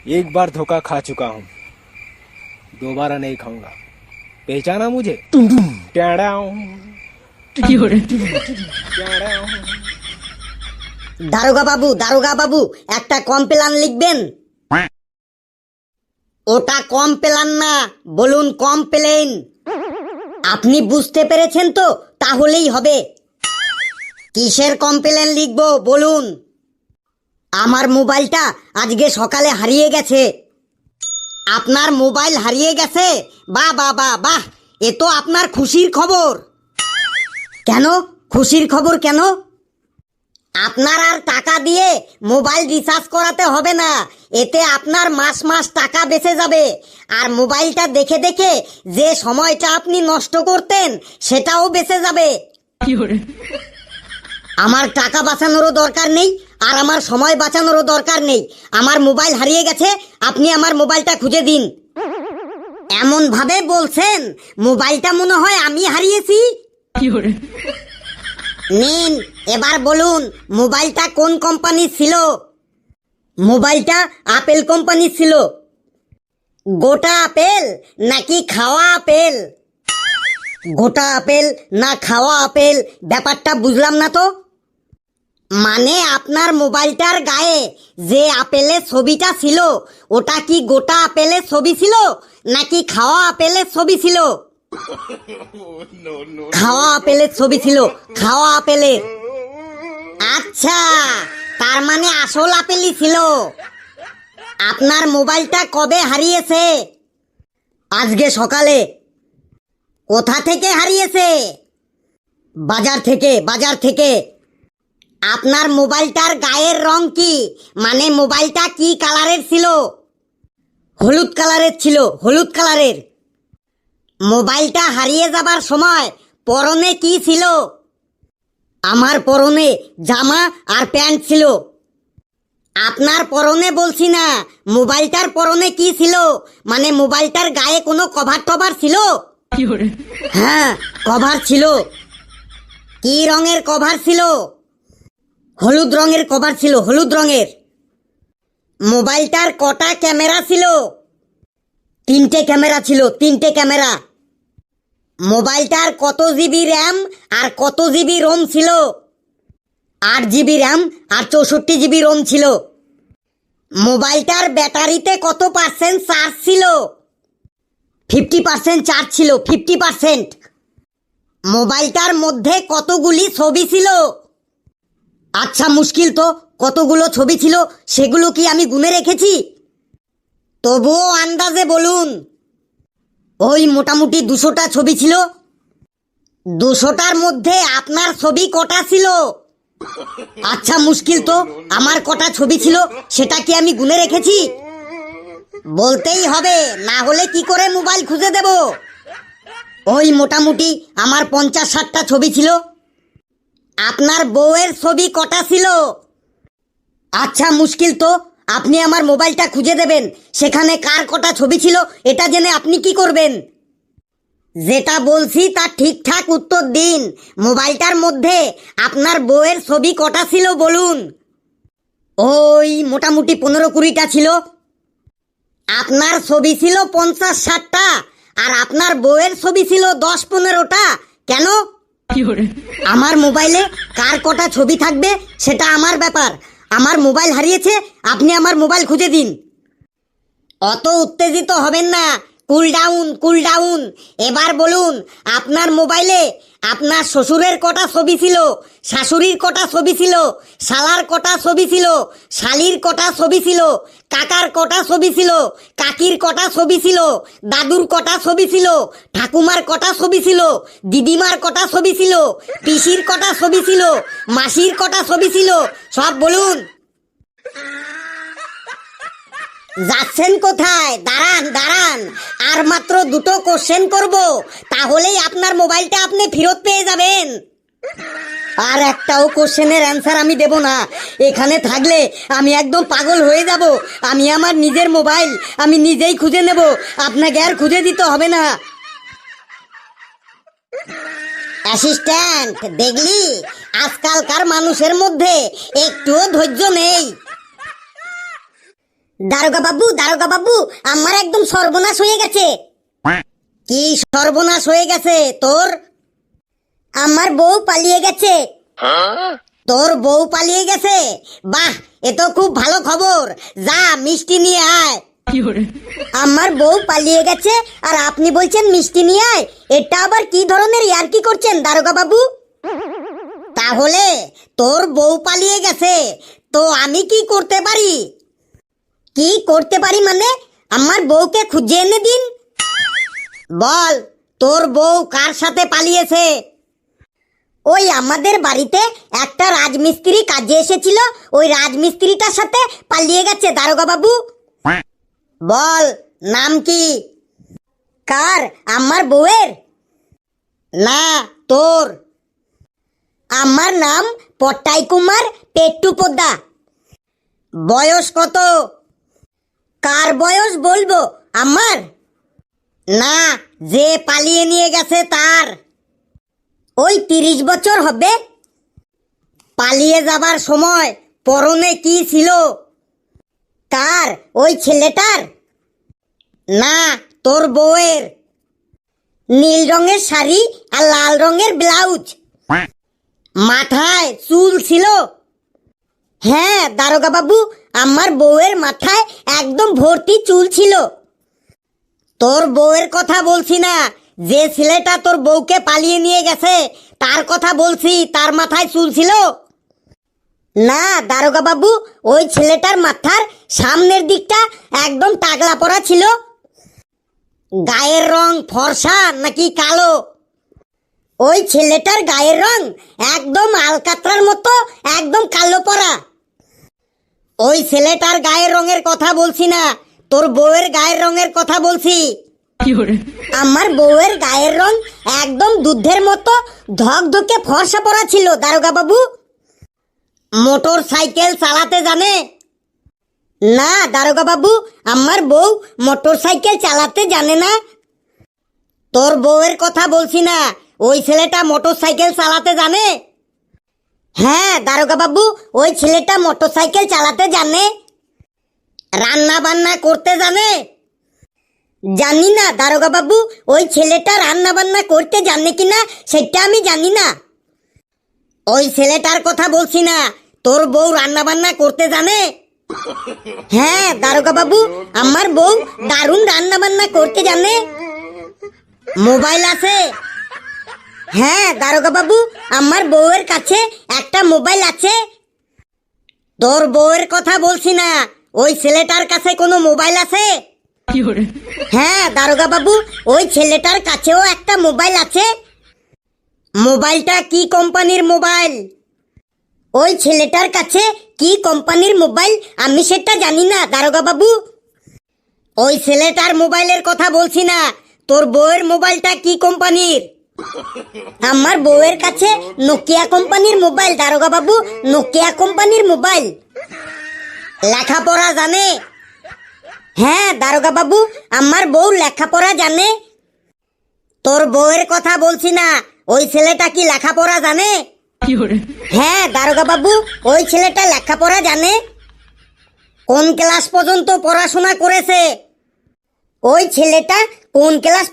एक बार धोखा खा चुका हूँ, दोबारा नहीं खाऊंगा। पहचाना मुझे? ट्याड़ाओ, ट्याड़ाओ। দারোগা বাবু একটা কমপ্লেন লিখবেন। ওটা কমপ্লেন না, বলুন কমপ্লেন। আপনি বুঝতে পেরেছেন তো? তাহলেই হবে। কিসের কমপ্লেন লিখবো বলুন? আমার মোবাইলটা আজকে সকালে হারিয়ে গেছে। আপনার মোবাইল হারিয়ে গেছে? বাহ বাহ বাহ বাহ, এ তো আপনার খুশির খবর। কেন খুশির খবর কেন? আপনার আর টাকা দিয়ে মোবাইল রিচার্জ করাতে হবে না। এতে আপনার মাস মাস টাকা বেঁচে যাবে। আর মোবাইলটা দেখে দেখে যে সময়টা আপনি নষ্ট করতেন সেটাও বেঁচে যাবে। আমার টাকা বাঁচানোরও দরকার নেই, আর আমার সময় বাঁচানোরও দরকার নেই। আমার মোবাইল হারিয়ে গেছে, আপনি আমার মোবাইলটা খুঁজে দিন। এমন ভাবে বলছেন মোবাইলটা মনে হয় আমি হারিয়েছি। নিন, এবার বলুন মোবাইলটা কোন কোম্পানির ছিল? মোবাইলটা আপেল কোম্পানির ছিল। গোটা আপেল নাকি খাওয়া আপেল? গোটা আপেল না খাওয়া আপেল, ব্যাপারটা বুঝলাম না তো। মানে আপনার মোবাইলটার গায়ে যে আপেলের ছবিটা ছিল ওটা কি গোটা আপেলের ছবি ছিল নাকি খাওয়া আপেলের ছবি ছিল? খাওয়া আপেলের ছবি ছিল, খাওয়া আপেলের। আচ্ছা, তার মানে আসল আপেলই ছিল। আপনার মোবাইলটা কবে হারিয়েছে? আজকে সকালে। কোথা থেকে হারিয়েছে? বাজার থেকে, বাজার থেকে। আপনার মোবাইলটার গায়ের রং কি? মানে মোবাইলটা কি কালারের ছিল? হলুদ কালারের ছিল, হলুদ কালারের। মোবাইলটা হারিয়ে যাবার সময় পরনে কি ছিল? আমার পরনে জামা আর প্যান্ট ছিল। আপনার পরনে বলছি না, মোবাইলটার পরনে কি ছিল? মানে মোবাইলটার গায়ে কোনো কভার টভার ছিল? হ্যাঁ, কভার ছিল। কি রঙের কভার ছিল? হলুদ রঙের কভার ছিল, হলুদ রঙের। মোবাইলটার কটা ক্যামেরা ছিল? 3টে ক্যামেরা ছিল, 3টে ক্যামেরা। মোবাইলটার কত জিবি র্যাম আর কত জিবি রোম ছিল? 8 জিবি র্যাম আর 64 জিবি রোম ছিল। মোবাইলটার ব্যাটারিতে কত পার্সেন্ট চার্জ ছিল? 50% চার্জ ছিল, 50%। মোবাইলটার মধ্যে কতগুলি ছবি ছিল? আচ্ছা মুশকিল তো, কতগুলো ছবি ছিল সেগুলো কি আমি গুনে রেখেছি? তবুও আন্দাজে বলুন। ওই মোটামুটি 200টা ছবি ছিল। 200টার মধ্যে আপনার ছবি কটা ছিল? আচ্ছা মুশকিল তো, আমার কটা ছবি ছিল সেটা কি আমি গুনে রেখেছি? বলতেই হবে, না হলে কি করে মোবাইল খুঁজে দেব? ওই মোটামুটি আমার 50-60টা ছবি ছিল। আপনার বউয়ের ছবি কটা ছিল? আচ্ছা মুশকিল তো, আপনি আমার মোবাইলটা খুঁজে দেবেন, সেখানে কার কটা ছবি ছিল এটা জেনে আপনি কি করবেন? যেটা বলছি তার ঠিকঠাক উত্তর দিন। মোবাইলটার মধ্যে আপনার বউয়ের ছবি কটা ছিল বলুন? ওই মোটামুটি 15-20টা ছিল। আপনার ছবি ছিল 50-60টা, আর আপনার বউয়ের ছবি ছিল 10-15টা। কেন? আমার মোবাইলে কার কটা ছবি থাকবে সেটা আমার ব্যাপার। আমার মোবাইল হারিয়েছে, আপনি আমার মোবাইল খুঁজে দিন। অত উত্তেজিত হবেন না, কুল ডাউন, কুল ডাউন। এবার বলুন আপনার মোবাইলে আপনার শ্বশুরের কটা ছবি ছিল, শাশুড়ির কটা ছবি ছিল, শালার কটা ছবি ছিল, শালির কটা ছবি ছিল, কাকার কটা ছবি ছিল, কাকির কটা ছবি ছিল, দাদুর কটা ছবি ছিল, ঠাকুমার কটা ছবি ছিল, দিদিমার কটা ছবি ছিল, পিসির কটা ছবি ছিল, মাসির কটা ছবি ছিল, সব বলুন। যাচ্ছেন কোথায়? দাঁড়ান দাঁড়ান, আর মাত্র 2টো কোশ্চেন করব, তাহলেই আপনার মোবাইলটা আপনি ফেরত পেয়ে যাবেন। আর একটাও কোশ্চেনের অ্যান্সার আমি দেব না। এখানে থাকলে আমি একদম পাগল হয়ে যাব। আমি আমার নিজের মোবাইল আমি নিজেই খুঁজে নেব, আপনাকে আর খুঁজে দিতে হবে না। অ্যাসিস্ট্যান্ট, দেখলি আজকালকার মানুষের মধ্যে একটুও ধৈর্য নেই। দারোগা বাবু, আমার একদম সর্বনাশ হয়ে গেছে। কি সর্বনাশ হয়ে গেছে তোর? আমার বউ পালিয়ে গেছে। তোর বউ পালিয়ে গেছে? বাহ, এ তো খুব ভালো খবর। যা মিষ্টি নিয়ে আয়। আমার বউ পালিয়ে গেছে আর আপনি বলছেন মিষ্টি নিয়ে আয়? এটা আবার কি ধরনের ইয়ার্কি করছেন দারোগা বাবু? তাহলে তোর বউ পালিয়ে গেছে, তো আমি কি করতে পারি? কি করতে পারি মানে? আমার বউকে খুঁজে এনে দিন। বল, তোর বউ কার সাথে পালিয়েছে? ওই আমাদের বাড়িতে একটা রাজমিস্ত্রি কাজে এসেছিল, ওই রাজমিস্ত্রিটার সাথে পালিয়ে গেছে দারোগা বাবু। বল, নাম কি? কার? আমার বউয়ের? না, তোর। আমার নাম পট্টাই কুমার পেট্টু পোদ্দা। বয়স কত? কার বয়স বলবো? আমার না, যে পালিয়ে নিয়ে গেছে তার। ওই 30 বছর হবে। পালিয়ে যাবার সময় পরনে কি ছিল? কার? ওই ছেলেটার? না, তোর বউয়ের। নীল রঙের শাড়ি আর লাল রঙের ব্লাউজ। মাথায় চুল ছিল? হ্যাঁ দারোগা বাবু, আমার বউয়ের মাথায় একদম ভর্তি চুল ছিল। তোর বউয়ের কথা বলছি না, যে ছেলেটা তোর বউকে পালিয়ে নিয়ে গেছে তার কথা বলছি। তার মাথায় চুল ছিল? না দারোগা বাবু, ওই ছেলেটার মাথার সামনের দিকটা একদম টাকলা পড়া ছিল। গায়ের রং ফর্সা নাকি কালো? ওই ছেলেটার গায়ের রং একদম আলকাতরার মতো, একদম কালো পড়া। ওই ছেলেটার গায়ের রঙের কথা বলছি না, তোর বউয়ের গায়ের রঙের কথা বলছি। আমার বউয়ের গায়ের রং একদম দুধের মতো ধকধকে ফর্সা পড়া ছিল দারোগা বাবু। মোটর সাইকেল চালাতে জানে? না দারোগা বাবু, আমার বউ মোটর সাইকেল চালাতে জানে না। তোর বউয়ের কথা বলছি না, ওই ছেলেটা মোটর সাইকেল চালাতে জানে? হ্যাঁ দারোগা বাবু, ওই ছেলেটা মোটর সাইকেল চালাতে জানে। রান্না বান্না করতে জানে? জানি না দারোগা বাবু, ওই ছেলেটা রান্না বান্না করতে জানে কিনা সেটা আমি জানি না। ওই ছেলেটার কথা বলছি না, তোর বউ রান্না বান্না করতে জানে? হ্যাঁ দারোগা বাবু, আমার বউ দারুণ রান্না বান্না করতে জানে। মোবাইল আছে? হ্যাঁ দারোগা বাবু, আমার বউয়ের কাছে একটা মোবাইল আছে। তোর বউয়ের কথা বলছি না, ওই ছেলেটার কাছে কোনো মোবাইল আছে? হ্যাঁ দারোগা বাবু, ওই ছেলেটার কাছেও একটা মোবাইল আছে। মোবাইলটা কি কোম্পানির মোবাইল? ওই ছেলেটার কাছে কি কোম্পানির মোবাইল আমি সেটা জানি না দারোগা বাবু। ওই ছেলেটার মোবাইলের কথা বলছি না, তোর বউয়ের মোবাইলটা কি কোম্পানির? আমার বউয়ের কাছে নোকিয়া কোম্পানির মোবাইল দারোগা বাবু, নোকিয়া কোম্পানির মোবাইল। লেখাপড়া জানে? হ্যাঁ দারোগা বাবু, আমার বউ লেখাপড়া জানে। তোর বউয়ের কথা বলছি না, ওই ছেলেটা কি লেখাপড়া জানে? হ্যাঁ দারোগা বাবু, ওই ছেলেটা লেখাপড়া জানে। কোন ক্লাস পর্যন্ত পড়াশোনা করেছে? ওই ছেলেটা কোন ক্লাস